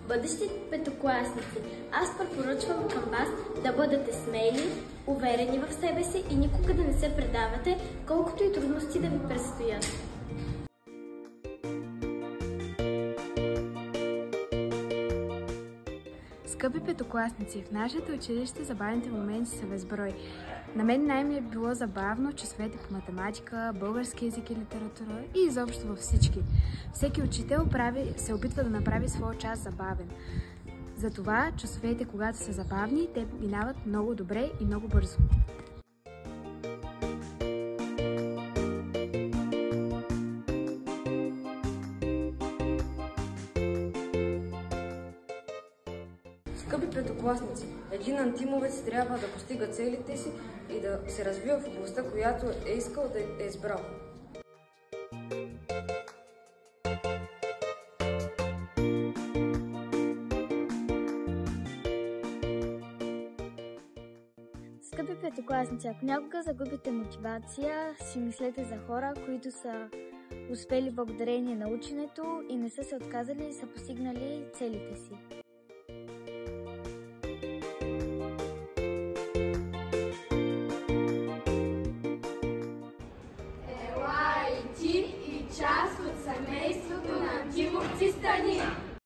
Бъдещи петокласници, аз препоръчвам към вас да бъдете смели, уверени в себе си и никога да не се предавате, колкото и трудности да ви предстоят. Скъпи петокласници, в нашето училище забавните моменти са безброй. На мен най-ми е било забавно часовете по математика, български език и литература и изобщо във всички. Всеки учител се опитва да направи своя час забавен. Затова часовете, когато са забавни, те минават много добре и много бързо. Скъпи петокласници, един антимовец трябва да постига целите си и да се развива в областта, която е искал да е избрал. Скъпи петокласници, ако някога загубите мотивация, си мислете за хора, които са успели благодарение на ученето и не са се отказали и са постигнали целите си.